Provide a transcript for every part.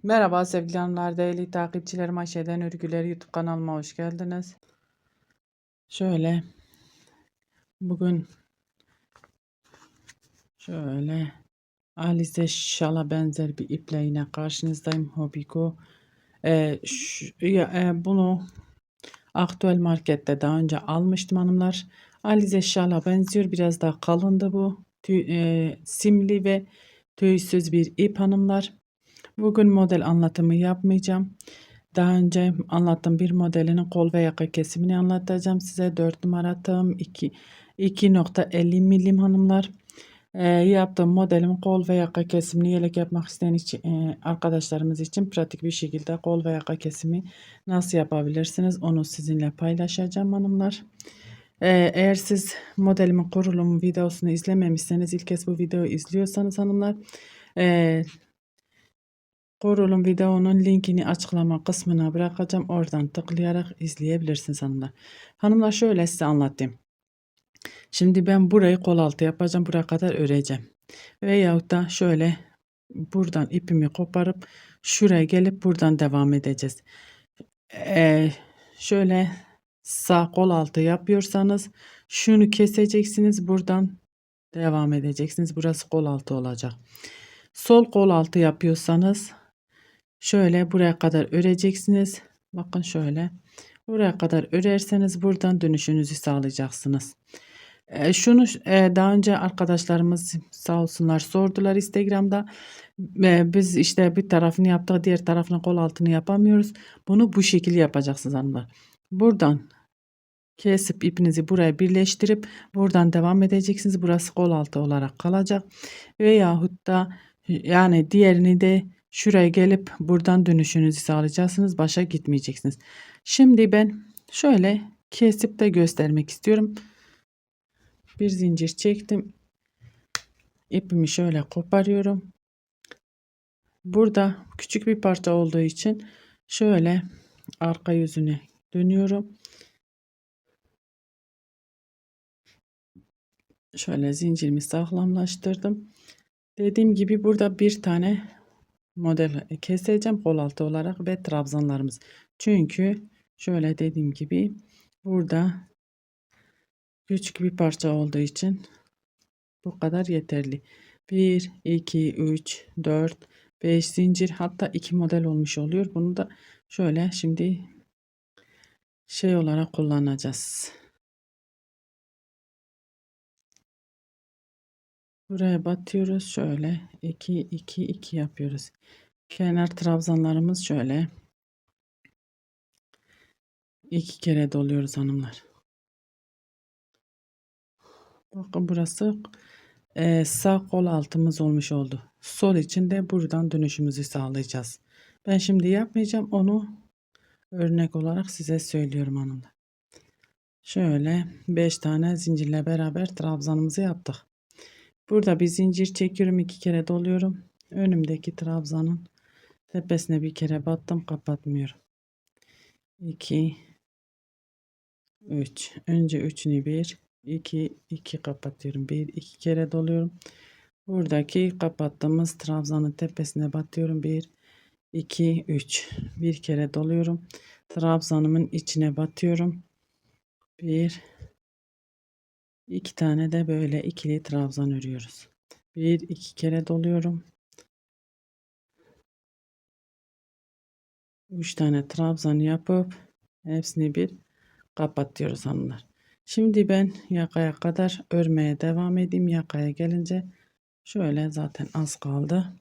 Merhaba sevgili hanımlar, değerli takipçilerim, Ayşe'den Örgüler YouTube kanalıma hoş geldiniz. Şöyle bugün şöyle Alize şala benzer bir iple yine karşınızdayım. Hobiko. Bunu aktüel markette daha önce almıştım hanımlar. Alize şala benziyor. Biraz daha kalındı bu. Simli ve tüysüz bir ip hanımlar. Bugün model anlatımı yapmayacağım. Daha önce anlattığım bir modelinin kol ve yaka kesimini anlatacağım size. 4 numara tığım 2.50 milim hanımlar. Yaptığım modelimin kol ve yaka kesimini yelek yapmak isteyen arkadaşlarımız için pratik bir şekilde kol ve yaka kesimi nasıl yapabilirsiniz onu sizinle paylaşacağım hanımlar. Eğer siz modelimin kurulum videosunu izlememişseniz, ilk kez bu videoyu izliyorsanız hanımlar, kurulum videonun linkini açıklama kısmına bırakacağım. Oradan tıklayarak izleyebilirsiniz hanımlar. Hanımlar şöyle size anlatayım. Şimdi ben burayı kol altı yapacağım. Buraya kadar öreceğim. Veyahut da şöyle buradan ipimi koparıp şuraya gelip buradan devam edeceğiz. Şöyle sağ kol altı yapıyorsanız şunu keseceksiniz. Buradan devam edeceksiniz. Burası kol altı olacak. Sol kol altı yapıyorsanız şöyle buraya kadar öreceksiniz. Bakın şöyle. Buraya kadar örerseniz buradan dönüşünüzü sağlayacaksınız. Şunu daha önce arkadaşlarımız sağ olsunlar sordular Instagram'da. Biz işte bir tarafını yaptık, diğer tarafını kol altını yapamıyoruz. Bunu bu şekilde yapacaksınız hanımlar. Buradan kesip ipinizi buraya birleştirip buradan devam edeceksiniz. Burası kol altı olarak kalacak. Veyahut da yani diğerini de şuraya gelip buradan dönüşünüzü sağlayacaksınız. Başa gitmeyeceksiniz. Şimdi ben şöyle kesip de göstermek istiyorum. Bir zincir çektim. İpimi şöyle koparıyorum. Burada küçük bir parça olduğu için şöyle arka yüzüne dönüyorum. Şöyle zincirimi sağlamlaştırdım. Dediğim gibi burada bir tane model keseceğim kol altı olarak ve trabzanlarımız. Çünkü şöyle dediğim gibi burada küçük bir parça olduğu için bu kadar yeterli. 1, 2, 3, 4, 5 zincir, hatta 2 model olmuş oluyor. Bunu da şöyle şimdi şey olarak kullanacağız. Buraya batıyoruz. Şöyle 2, 2, 2 yapıyoruz. Kenar trabzanlarımız şöyle 2 kere doluyoruz hanımlar. Bakın burası sağ kol altımız olmuş oldu. Sol için de buradan dönüşümüzü sağlayacağız. Ben şimdi yapmayacağım, onu örnek olarak size söylüyorum hanımlar. Şöyle 5 tane zincirle beraber trabzanımızı yaptık. Burada bir zincir çekiyorum, 2 kere doluyorum. Önümdeki trabzanın tepesine bir kere battım, kapatmıyorum. 2, 3. Önce 3'ünü 1, 2, 2 kapatıyorum. 1, 2 kere doluyorum. Buradaki kapattığımız trabzanın tepesine batıyorum. 1, 2, 3. Bir kere doluyorum. Trabzanımın içine batıyorum. 1, 2 tane de böyle ikili trabzan örüyoruz. 1, 2 kere doluyorum. 3 tane trabzan yapıp hepsini bir kapatıyoruz hanımlar. Şimdi ben yakaya kadar örmeye devam edeyim. Yakaya gelince şöyle zaten az kaldı.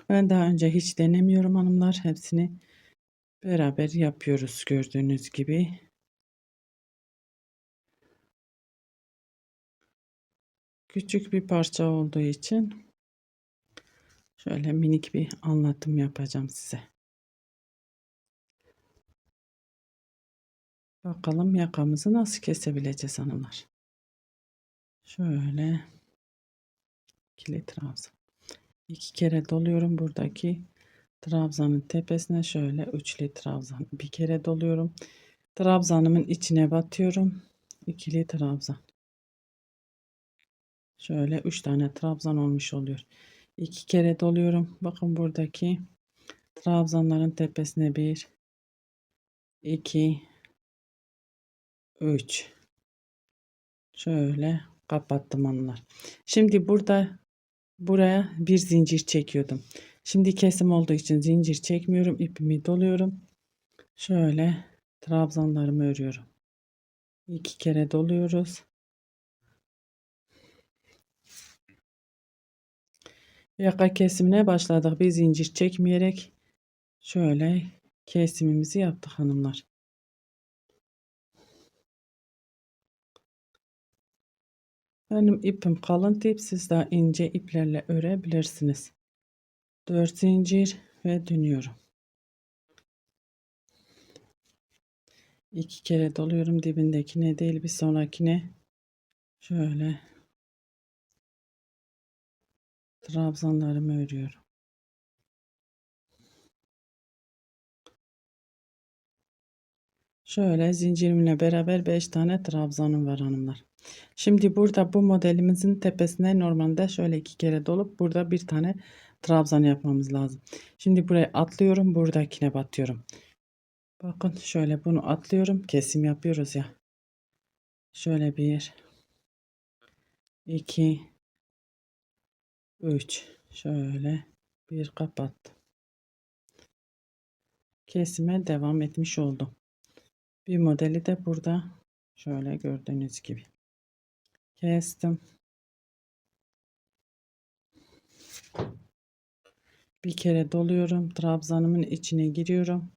Ben daha önce hiç denemiyorum hanımlar. Hepsini beraber yapıyoruz gördüğünüz gibi. Küçük bir parça olduğu için şöyle minik bir anlatım yapacağım size. Bakalım yakamızı nasıl kesebileceğiz hanımlar. Şöyle ikili trabzan. 2 kere doluyorum buradaki trabzanın tepesine, şöyle üçlü trabzan. Bir kere doluyorum. Trabzanımın içine batıyorum. İkili trabzan. Şöyle 3 tane trabzan olmuş oluyor. 2 kere doluyorum. Bakın buradaki Trabzanların tepesine 1, 2, 3. Şöyle kapattım hanımlar. Şimdi buraya bir zincir çekiyordum. Şimdi kesim olduğu için zincir çekmiyorum. İpimi doluyorum. Şöyle trabzanlarımı örüyorum. 2 kere doluyoruz. Yaka kesimine başladık. Bir zincir çekmeyerek şöyle kesimimizi yaptık hanımlar. Benim ipim kalın tip, siz daha ince iplerle örebilirsiniz. 4 zincir ve dönüyorum. 2 kere doluyorum, dibindekine değil bir sonrakine. Şöyle trabzanlarımı örüyorum. Şöyle zincirimle beraber 5 tane trabzanım var hanımlar. Şimdi burada bu modelimizin tepesine normalde şöyle 2 kere dolup burada bir tane trabzan yapmamız lazım. Şimdi buraya atlıyorum, buradakine batıyorum. Bakın şöyle bunu atlıyorum, kesim yapıyoruz ya. Şöyle 1, 2, 3, şöyle bir kapattım. Kesime devam etmiş oldum. Bir modeli de burada şöyle gördüğünüz gibi kestim. Bir kere doluyorum, trabzanımın içine giriyorum.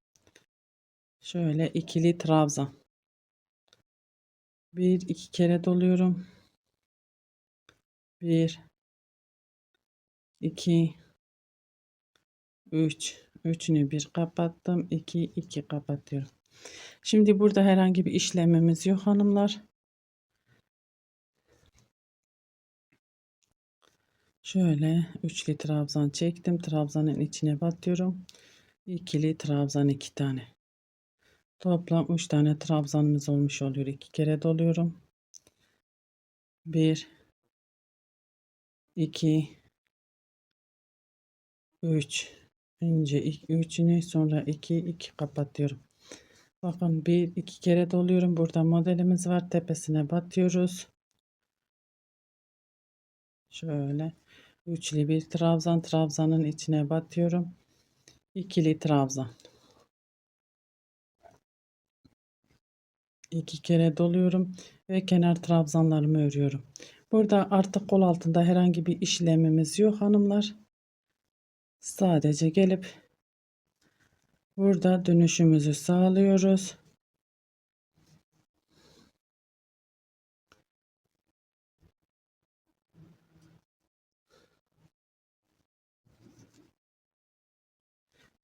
Şöyle ikili trabzan. 1 2 kere doluyorum. 1 2 3, üçünü bir kapattım. 2 2 kapatıyorum. Şimdi burada herhangi bir işlemimiz yok hanımlar. Şöyle üçlü trabzan çektim. Trabzanın içine batıyorum. İkili trabzan 2 tane. Toplam 3 tane trabzanımız olmuş oluyor. 2 kere doluyorum. 1 2 3, önce 3'ünü sonra 2 2 kapatıyorum. Bakın 1 2 kere doluyorum. Burada modelimiz var. Tepesine batıyoruz. Şöyle üçlü bir trabzan, trabzanın içine batıyorum. İkili trabzan. 2 kere doluyorum ve kenar trabzanlarımı örüyorum. Burada artık kol altında herhangi bir işlemimiz yok hanımlar. Sadece gelip burada dönüşümüzü sağlıyoruz.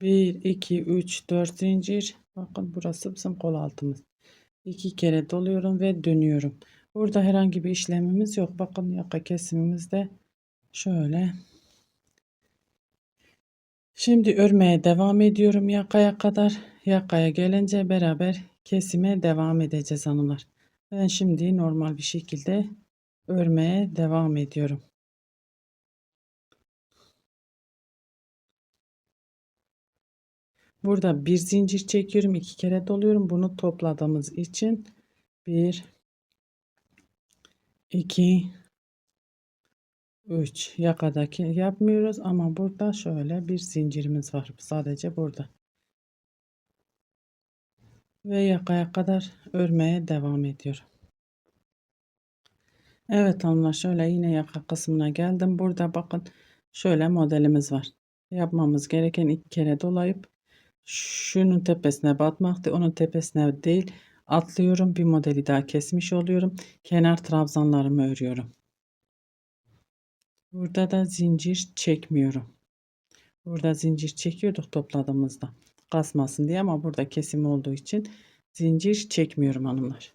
Bir, iki, üç, dört zincir. Bakın burası bizim kol altımız. 2 kere doluyorum ve dönüyorum. Burada herhangi bir işlemimiz yok. Bakın yaka kesimimizde şöyle. Şimdi örmeye devam ediyorum yakaya kadar. Yakaya gelince beraber kesime devam edeceğiz hanımlar. Ben şimdi normal bir şekilde örmeye devam ediyorum. Burada bir zincir çekiyorum, 2 kere doluyorum. Bunu topladığımız için 1 2 3 yakadaki yapmıyoruz ama burada şöyle bir zincirimiz var sadece burada. Ve yakaya kadar örmeye devam ediyorum. Evet hanımlar, şöyle yine yaka kısmına geldim. Burada bakın şöyle modelimiz var. Yapmamız gereken 2 kere dolayıp şunun tepesine batmaktı. Onun tepesine değil, atlıyorum. Bir modeli daha kesmiş oluyorum. Kenar trabzanlarımı örüyorum. Burada da zincir çekmiyorum. Burada zincir çekiyorduk topladığımızda. Kasmasın diye ama burada kesim olduğu için zincir çekmiyorum hanımlar.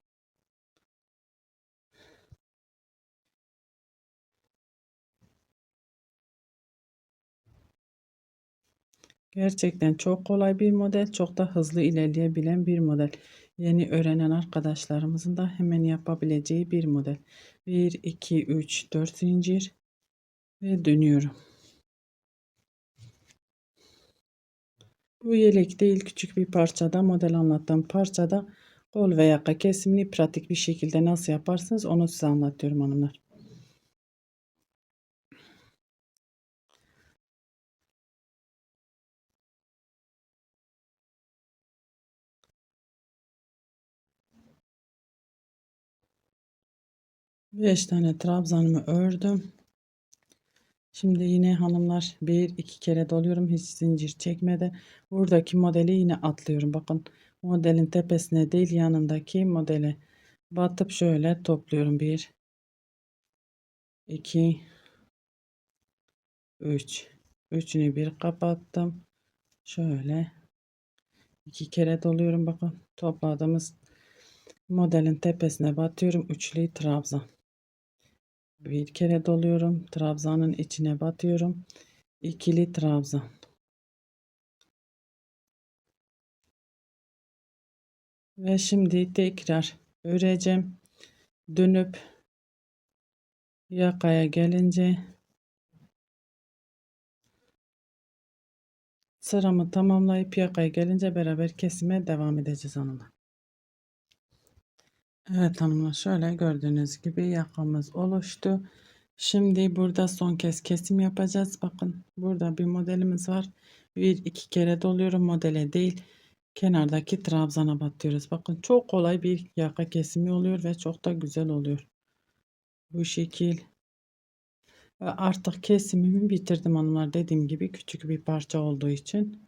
Gerçekten çok kolay bir model, çok da hızlı ilerleyebilen bir model. Yeni öğrenen arkadaşlarımızın da hemen yapabileceği bir model. 1 2 3 4 zincir ve dönüyorum. Bu yelek değil, küçük bir parçada, model anlattığım parçada kol ve yaka kesimini pratik bir şekilde nasıl yaparsınız onu size anlatıyorum hanımlar. Beş tane trabzanımı ördüm. Şimdi yine hanımlar bir iki kere doluyorum hiç zincir çekmeden. Buradaki modeli yine atlıyorum. Bakın modelin tepesine değil yanındaki modele batıp şöyle topluyorum. 1 2 3 üçünü bir kapattım. Şöyle iki kere doluyorum. Bakın topladığımız modelin tepesine batıyorum. Üçlü trabzan. Bir kere doluyorum. Trabzanın içine batıyorum. İkili trabzan. Ve şimdi tekrar öreceğim. Dönüp yakaya gelince sıramı tamamlayıp yakaya gelince beraber kesime devam edeceğiz hanımlar. Evet hanımlar şöyle gördüğünüz gibi yakamız oluştu. Şimdi burada son kez kesim yapacağız. Bakın burada bir modelimiz var. Bir iki kere doluyorum modele değil. Kenardaki trabzana batıyoruz. Bakın çok kolay bir yaka kesimi oluyor ve çok da güzel oluyor. Bu şekil. Ve artık kesimimi bitirdim hanımlar. Dediğim gibi küçük bir parça olduğu için.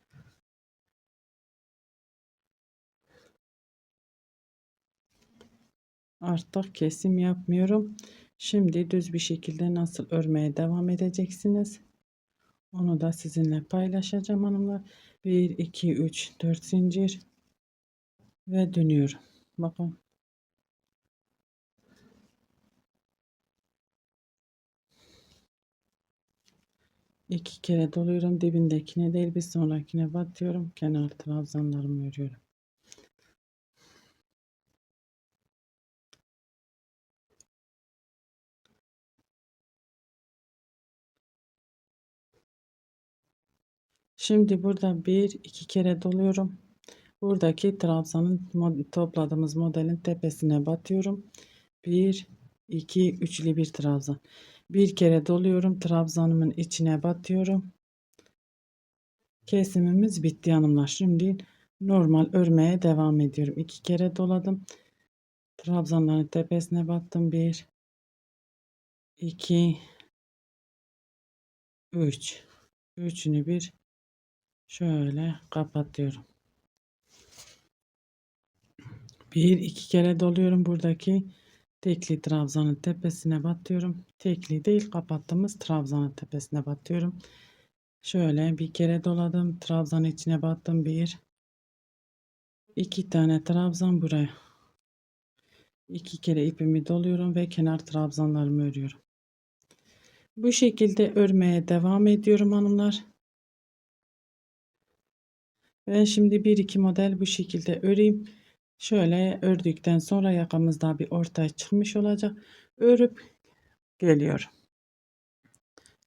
Artık kesim yapmıyorum. Şimdi düz bir şekilde nasıl örmeye devam edeceksiniz? Onu da sizinle paylaşacağım hanımlar. 1 2 3 4 zincir ve dönüyorum. Bakın. İki kere doluyorum. Dibindekine değil bir sonrakine batıyorum. Kenar trabzanlarımı örüyorum. Şimdi burada bir iki kere doluyorum. Buradaki trabzanın topladığımız modelin tepesine batıyorum. 1 2 üçlü bir trabzan. Bir kere doluyorum. Trabzanımın içine batıyorum. Kesimimiz bitti hanımlar. Şimdi normal örmeye devam ediyorum. İki kere doladım. Trabzanların tepesine battım. 1 2 3 üçünü bir şöyle kapatıyorum. Bir iki kere doluyorum. Buradaki tekli trabzanın tepesine batıyorum. Tekli değil kapattığımız trabzanın tepesine batıyorum. Şöyle bir kere doladım. Trabzanın içine battım. Bir iki tane trabzan buraya. İki kere ipimi doluyorum ve kenar trabzanlarımı örüyorum. Bu şekilde örmeye devam ediyorum hanımlar. Ben şimdi bir iki model bu şekilde öreyim. Şöyle ördükten sonra yakamız daha bir ortaya çıkmış olacak. Örüp geliyorum.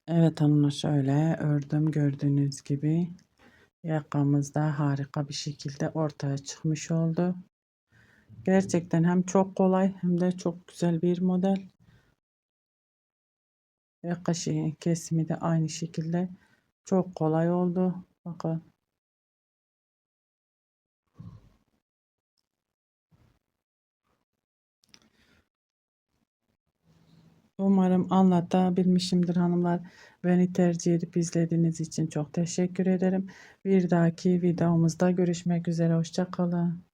Evet hanımlar şöyle ördüm gördüğünüz gibi. Yakamız da harika bir şekilde ortaya çıkmış oldu. Gerçekten hem çok kolay hem de çok güzel bir model. Yaka kesimi de aynı şekilde çok kolay oldu. Bakın. Umarım anlatabilmişimdir hanımlar. Beni tercih edip izlediğiniz için çok teşekkür ederim. Bir dahaki videomuzda görüşmek üzere. Hoşça kalın.